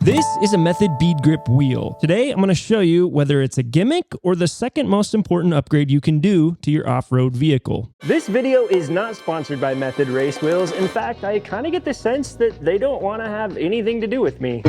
This is a Method Bead Crip wheel. Today, I'm going to show you whether it's a gimmick or the second most important upgrade you can do to your off-road vehicle. This video is not sponsored by Method Race Wheels. In fact, I kind of get the sense that they don't want to have anything to do with me.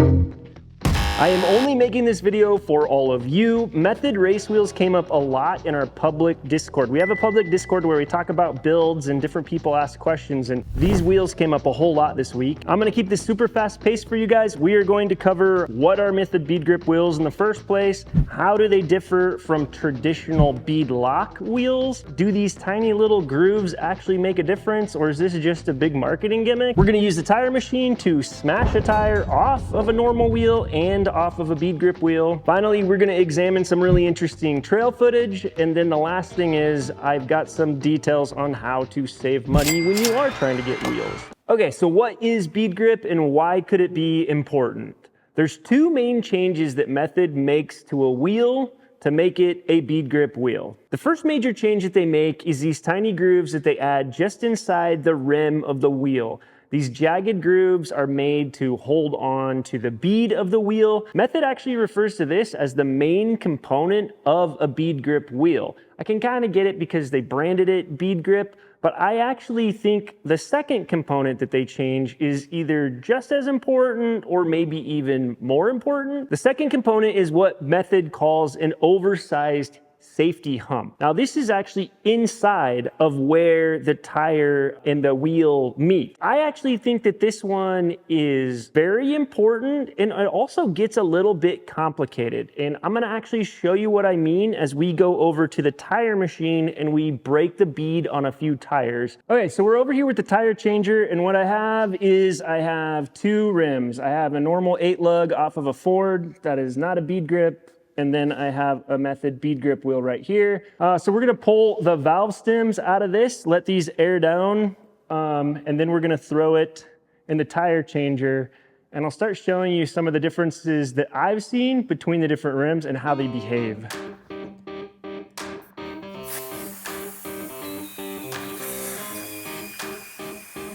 I am only making this video for all of you. Method Race Wheels came up a lot in our public Discord. We have a public Discord where we talk about builds and different people ask questions, and these wheels came up a whole lot this week. I'm gonna keep this super fast paced for you guys. We are going to cover what are Method Bead Crip wheels in the first place, how do they differ from traditional bead lock wheels, do these tiny little grooves actually make a difference, or is this just a big marketing gimmick? We're gonna use the tire machine to smash a tire off of a normal wheel and off of a bead grip wheel. Finally, we're gonna examine some really interesting trail footage. And then the last thing is I've got some details on how to save money when you are trying to get wheels. Okay, so what is bead grip and why could it be important? There's two main changes that Method makes to a wheel to make it a bead grip wheel. The first major change that they make is these tiny grooves that they add just inside the rim of the wheel. These jagged grooves are made to hold on to the bead of the wheel. Method actually refers to this as the main component of a bead grip wheel. I can kind of get it because they branded it bead grip, but I actually think the second component that they change is either just as important or maybe even more important. The second component is what Method calls an oversized safety hump. Now this is actually inside of where the tire and the wheel meet. I actually think that this one is very important, and it also gets a little bit complicated. And I'm gonna actually show you what I mean as we go over to the tire machine and we break the bead on a few tires. Okay, so we're over here with the tire changer, and what I have is I have two rims. I have a normal 8-lug off of a Ford that is not a bead grip. And then I have a Method bead grip wheel right here. So we're gonna pull the valve stems out of this, let these air down, and then we're gonna throw it in the tire changer. And I'll start showing you some of the differences that I've seen between the different rims and how they behave.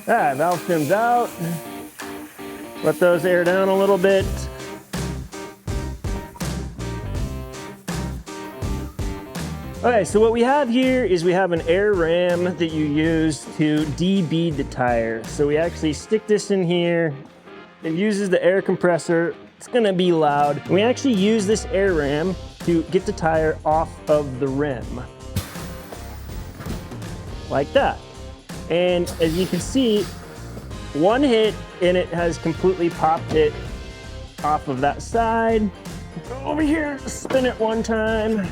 Valve stems out. Let those air down a little bit. Okay, so what we have here is we have an air ram that you use to de-bead the tire. So we actually stick this in here. It uses the air compressor. It's gonna be loud. And we actually use this air ram to get the tire off of the rim. Like that. And as you can see, one hit and it has completely popped it off of that side. Go over here, spin it one time.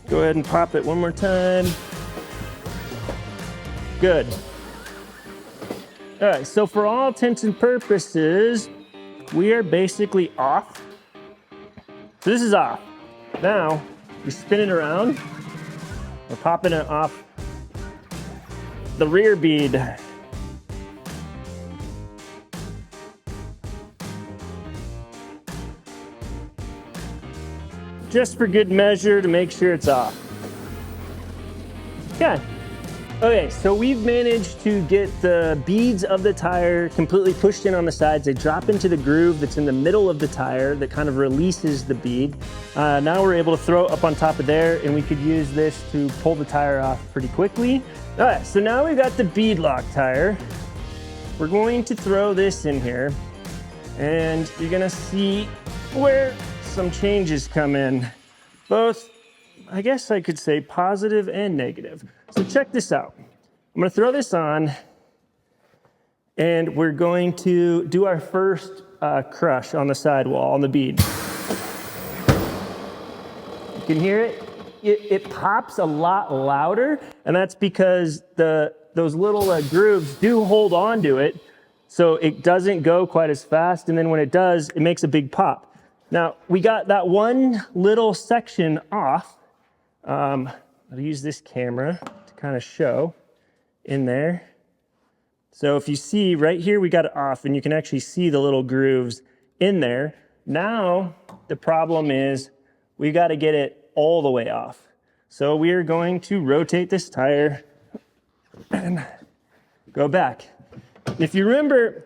Go ahead and pop it one more time. Good. All right, so for all intents and purposes, we are basically off. So this is off. Now, we spin it around. We're popping it off the rear bead. Just for good measure to make sure it's off. Yeah. Okay, so we've managed to get the beads of the tire completely pushed in on the sides. They drop into the groove that's in the middle of the tire that kind of releases the bead. Now we're able to throw it up on top of there, and we could use this to pull the tire off pretty quickly. All right, so now we've got the bead lock tire. We're going to throw this in here, and you're gonna see where some changes come in, both, I guess I could say positive and negative. So check this out. I'm gonna throw this on and we're going to do our first crush on the sidewall, on the bead. You can hear it. It pops a lot louder, and that's because those little grooves do hold on to it, so it doesn't go quite as fast, and then when it does, it makes a big pop. Now, we got that one little section off. I'll use this camera to kind of show in there. So if you see right here, we got it off, and you can actually see the little grooves in there. Now, the problem is we got to get it all the way off. So we are going to rotate this tire and go back. If you remember,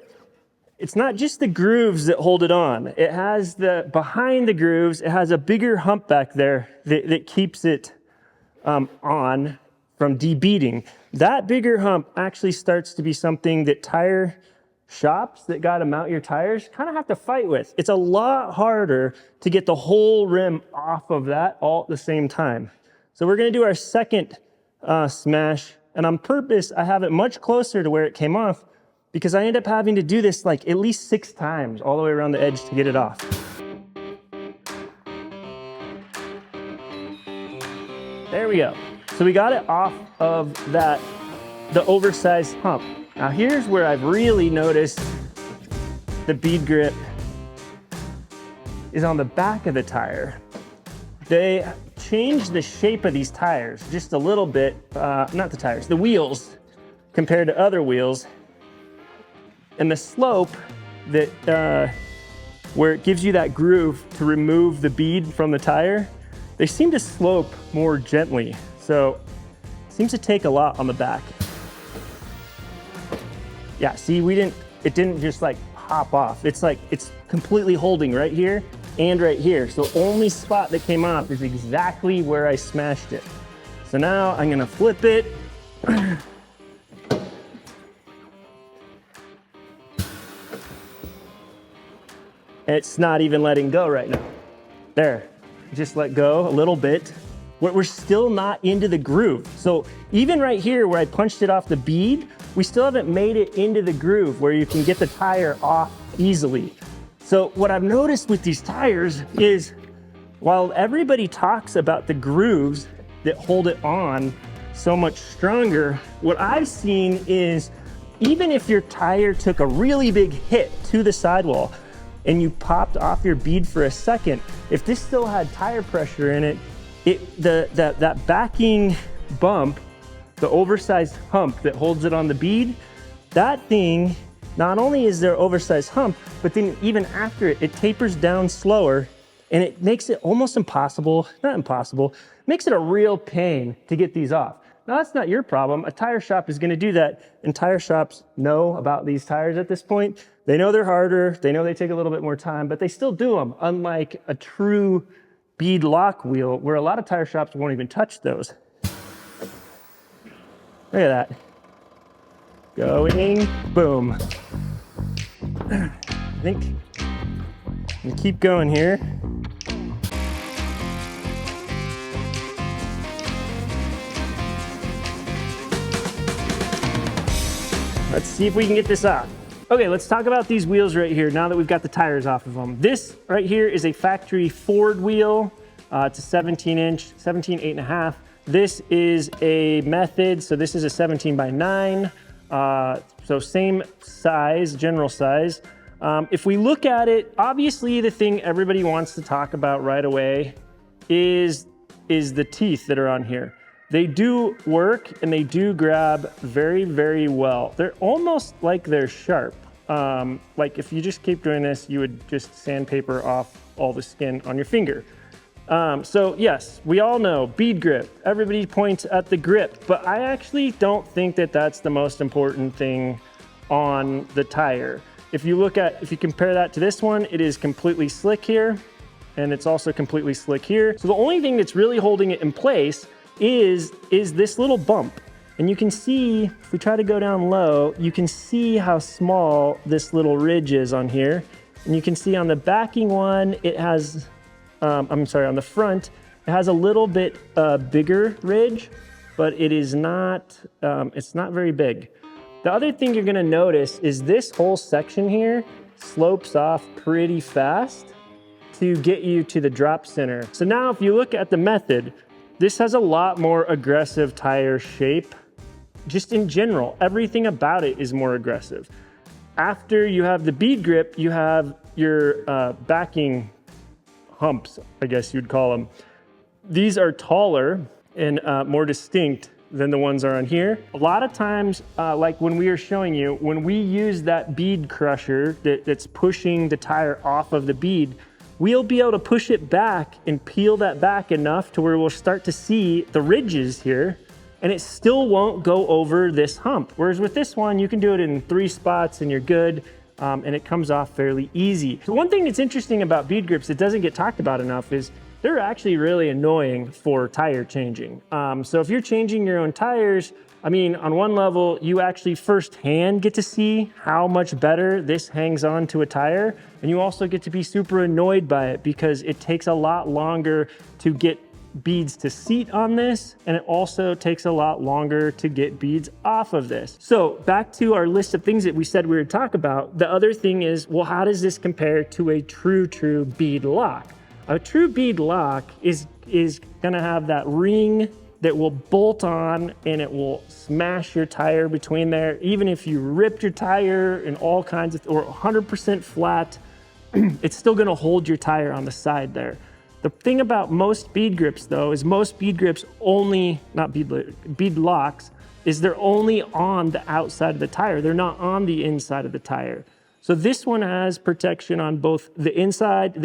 it's not just the grooves that hold it on. It has behind the grooves, it has a bigger hump back there that keeps it on from debeading. That bigger hump actually starts to be something that tire shops that got to mount your tires kind of have to fight with. It's a lot harder to get the whole rim off of that all at the same time. So we're going to do our second smash, and on purpose, I have it much closer to where it came off because I end up having to do this like at least 6 times all the way around the edge to get it off. There we go. So we got it off of the oversized hump. Now here's where I've really noticed the bead grip is on the back of the tire. They changed the shape of these tires just a little bit, not the tires, the wheels compared to other wheels. And the slope that, where it gives you that groove to remove the bead from the tire, they seem to slope more gently. So it seems to take a lot on the back. Yeah, see, it didn't just like pop off. It's like, it's completely holding right here and right here. So the only spot that came off is exactly where I smashed it. So now I'm gonna flip it. It's not even letting go right now. There, just let go a little bit. We're still not into the groove. So even right here where I punched it off the bead, we still haven't made it into the groove where you can get the tire off easily. So what I've noticed with these tires is while everybody talks about the grooves that hold it on so much stronger, what I've seen is even if your tire took a really big hit to the sidewall and you popped off your bead for a second, if this still had tire pressure in it, that backing bump, the oversized hump that holds it on the bead, that thing, not only is there oversized hump, but then even after it, it tapers down slower and it makes it almost impossible, not impossible, makes it a real pain to get these off. Now that's not your problem. A tire shop is gonna do that, and tire shops know about these tires at this point. They know they're harder, they know they take a little bit more time, but they still do them, unlike a true bead lock wheel, where a lot of tire shops won't even touch those. Look at that. Going, boom. I think I'm gonna keep going here. Let's see if we can get this off. Okay, let's talk about these wheels right here now that we've got the tires off of them. This right here is a factory Ford wheel. It's a 17-inch, 17, 8.5. This is a Method, so this is a 17 by 9. So same size, general size. If we look at it, obviously the thing everybody wants to talk about right away is the teeth that are on here. They do work and they do grab very, very well. They're almost like they're sharp. Like if you just keep doing this, you would just sandpaper off all the skin on your finger. So yes, we all know bead grip. Everybody points at the grip, but I actually don't think that that's the most important thing on the tire. If you compare that to this one, it is completely slick here, and it's also completely slick here. So the only thing that's really holding it in place is this little bump. And you can see, if we try to go down low, you can see how small this little ridge is on here. And you can see on the backing one, it has, on the front, it has a little bit bigger ridge, but it is not, it's not very big. The other thing you're gonna notice is this whole section here slopes off pretty fast to get you to the drop center. So now if you look at the Method, this has a lot more aggressive tire shape. Just in general, everything about it is more aggressive. After you have the bead grip, you have your backing humps, I guess you'd call them. These are taller and more distinct than the ones are on here. A lot of times, like when we were showing you, when we use that bead crusher that's pushing the tire off of the bead, we'll be able to push it back and peel that back enough to where we'll start to see the ridges here, and it still won't go over this hump. Whereas with this one, you can do it in 3 spots and you're good. and it comes off fairly easy. So one thing that's interesting about bead grips that doesn't get talked about enough is they're actually really annoying for tire changing. So if you're changing your own tires, I mean, on one level, you actually firsthand get to see how much better this hangs on to a tire. And you also get to be super annoyed by it because it takes a lot longer to get beads to seat on this. And it also takes a lot longer to get beads off of this. So back to our list of things that we said we would talk about. The other thing is, well, how does this compare to a true bead lock? A true bead lock is gonna have that ring that will bolt on and it will smash your tire between there. Even if you ripped your tire and all kinds of, or 100% flat, it's still gonna hold your tire on the side there. The thing about most bead grips though, is most bead grips only, not bead locks, is they're only on the outside of the tire. They're not on the inside of the tire. So this one has protection on both the inside of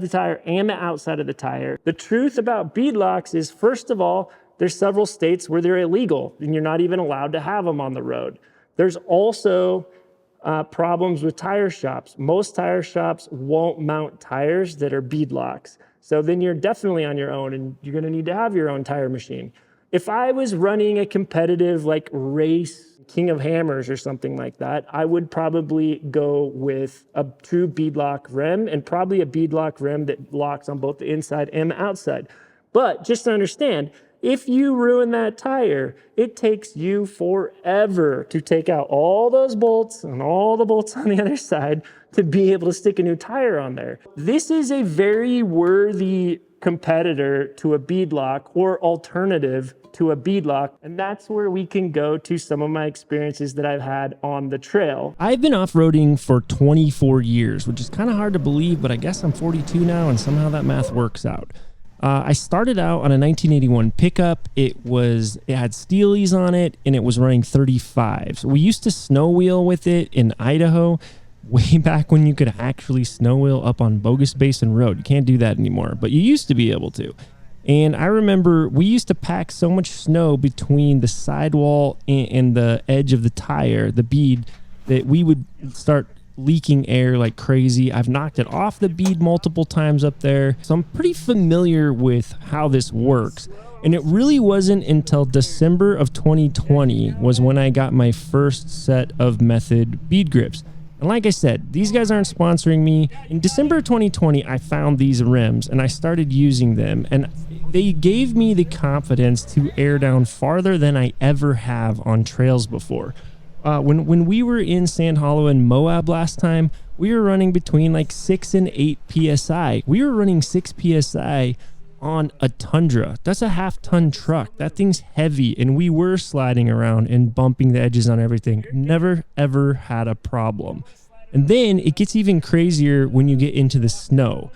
the tire and the outside of the tire. The truth about bead locks is, first of all, there's several states where they're illegal and you're not even allowed to have them on the road. There's also problems with tire shops. Most tire shops won't mount tires that are bead locks. So then you're definitely on your own and you're gonna need to have your own tire machine. If I was running a competitive like race, King of Hammers or something like that, I would probably go with a true beadlock rim and probably a beadlock rim that locks on both the inside and the outside. But just to understand, if you ruin that tire, it takes you forever to take out all those bolts and all the bolts on the other side to be able to stick a new tire on there. This is a very worthy competitor to a beadlock or alternative to a beadlock, and that's where we can go to some of my experiences that I've had on the trail. I've been off-roading for 24 years, which is kind of hard to believe, but I guess I'm 42 now and somehow that math works out. I started out on a 1981 pickup. It had steelies on it and it was running 35s. We used to snow wheel with it in Idaho way back when you could actually snow wheel up on Bogus Basin Road. You can't do that anymore, but you used to be able to. And I remember we used to pack so much snow between the sidewall and the edge of the tire, the bead, that we would start leaking air like crazy. I've knocked it off the bead multiple times up there, so I'm pretty familiar with how this works. And it really wasn't until December of 2020 was when I got my first set of Method bead grips. And like I said, these guys aren't sponsoring me. In December of 2020, I found these rims and I started using them, and they gave me the confidence to air down farther than I ever have on trails before. When we were in Sand Hollow and Moab last time, we were running between like 6 and 8 PSI. We were running 6 PSI on a Tundra. That's a half-ton truck. That thing's heavy, and we were sliding around and bumping the edges on everything. Never, ever had a problem. And then it gets even crazier when you get into the snow.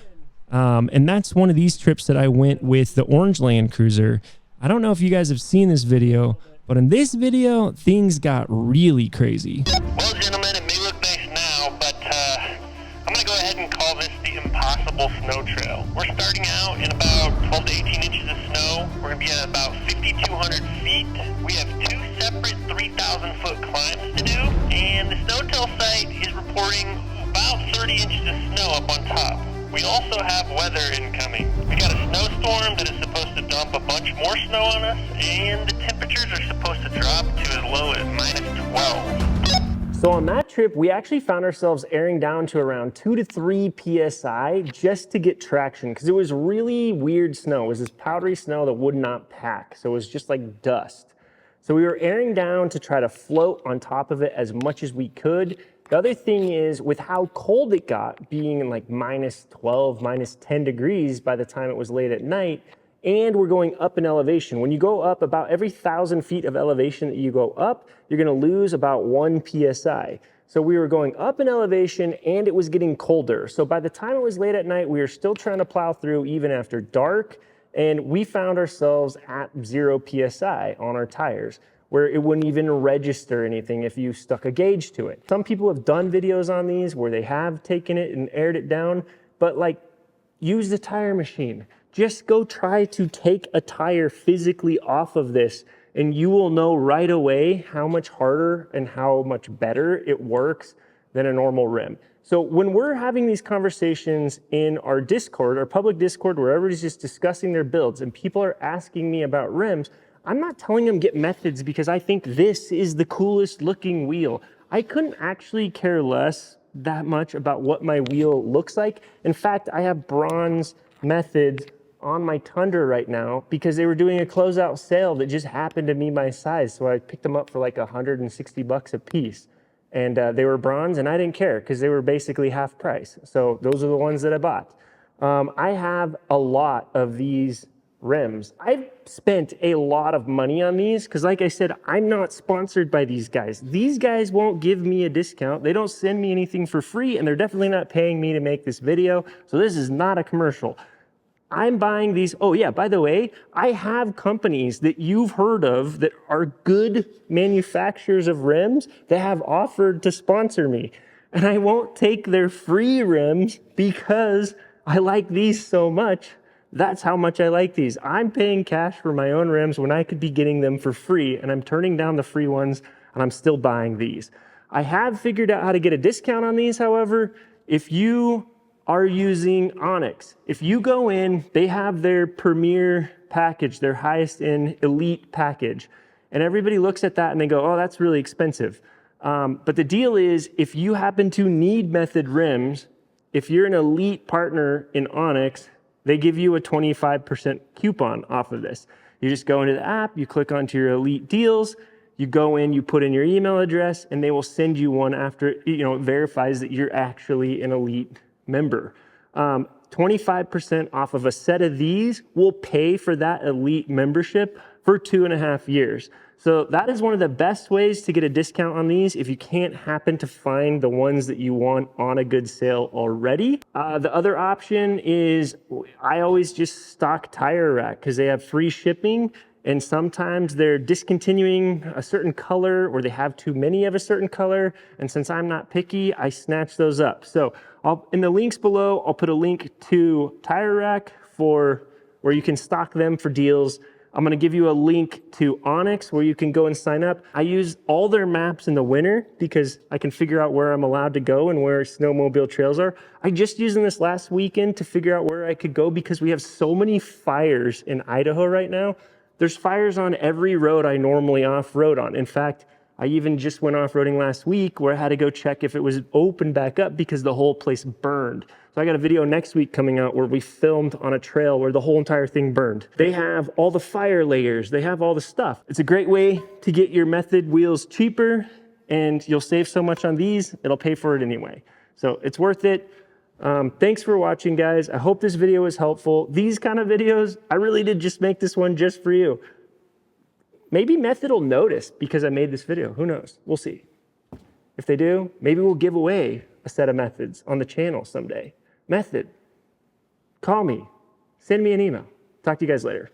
And that's one of these trips that I went with the orange Land Cruiser. I don't know if you guys have seen this video, but in this video, things got really crazy. Well, gentlemen, it may look nice now, but I'm going to go ahead and call this the impossible snow trail. We're starting out in about 12 to 18 inches of snow. We're going to be at about 5,200 feet. We have 2 separate 3,000-foot climbs to do, and the snow-tail site is reporting about 30 inches of snow up on top. We also have weather incoming. We got a snowstorm that is supposed to dump a bunch more snow on us, and the temperatures are supposed to drop to as low as -12. So on that trip, we actually found ourselves airing down to around 2 to 3 PSI just to get traction, because it was really weird snow. It was this powdery snow that would not pack, so it was just like dust. So we were airing down to try to float on top of it as much as we could. The other thing is, with how cold it got, being in like -12, -10 degrees by the time it was late at night, and we're going up in elevation. When you go up about every 1,000 feet of elevation that you go up, you're gonna lose about 1 PSI. So we were going up in elevation and it was getting colder. So by the time it was late at night, we were still trying to plow through even after dark, and we found ourselves at 0 PSI on our tires, where it wouldn't even register anything if you stuck a gauge to it. Some people have done videos on these where they have taken it and aired it down, but like, use the tire machine. Just go try to take a tire physically off of this, and you will know right away how much harder and how much better it works than a normal rim. So when we're having these conversations in our Discord, our public Discord, where everybody's just discussing their builds and people are asking me about rims, I'm not telling them get Methods because I think this is the coolest looking wheel. I couldn't actually care less that much about what my wheel looks like. In fact, I have bronze Methods on my Tundra right now because they were doing a closeout sale that just happened to be my size. So I picked them up for like 160 bucks a piece. And they were bronze and I didn't care because they were basically half price. So those are the ones that I bought. I have a lot of these rims. I've spent a lot of money on these because like I said, I'm not sponsored by these guys. These guys won't give me a discount. They don't send me anything for free and they're definitely not paying me to make this video. So this is not a commercial. I'm buying these. Oh yeah, by the way, I have companies that you've heard of that are good manufacturers of rims that have offered to sponsor me. And I won't take their free rims because I like these so much. That's how much I like these. I'm paying cash for my own rims when I could be getting them for free, and I'm turning down the free ones, and I'm still buying these. I have figured out how to get a discount on these, however. If you are using OnX, if you go in, they have their premier package, their highest end elite package, and everybody looks at that and they go, oh, that's really expensive. But the deal is, if you happen to need Method rims, if you're an elite partner in OnX, they give you a 25% coupon off of this. You just go into the app, you click onto your elite deals, you go in, you put in your email address, and they will send you one after it verifies that you're actually an elite member. 25% off of a set of these will pay for that elite membership for 2.5 years. So that is one of the best ways to get a discount on these if you can't happen to find the ones that you want on a good sale already. The other option is I always just stock Tire Rack because they have free shipping, and sometimes they're discontinuing a certain color or they have too many of a certain color. And since I'm not picky, I snatch those up. So in the links below, I'll put a link to Tire Rack for where you can stock them for deals. I'm gonna give you a link to OnX where you can go and sign up. I use all their maps in the winter because I can figure out where I'm allowed to go and where snowmobile trails are. I just used them this last weekend to figure out where I could go because we have so many fires in Idaho right now. There's fires on every road I normally off-road on. In fact, I even just went off-roading last week where I had to go check if it was open back up because the whole place burned. So I got a video next week coming out where we filmed on a trail where the whole entire thing burned. They have all the fire layers. They have all the stuff. It's a great way to get your Method wheels cheaper, and you'll save so much on these, it'll pay for it anyway. So it's worth it. Thanks for watching, guys. I hope this video was helpful. These kind of videos, I really did just make this one just for you. Maybe Method will notice because I made this video. Who knows? We'll see. If they do, maybe we'll give away a set of Methods on the channel someday. Method, call me, send me an email. Talk to you guys later.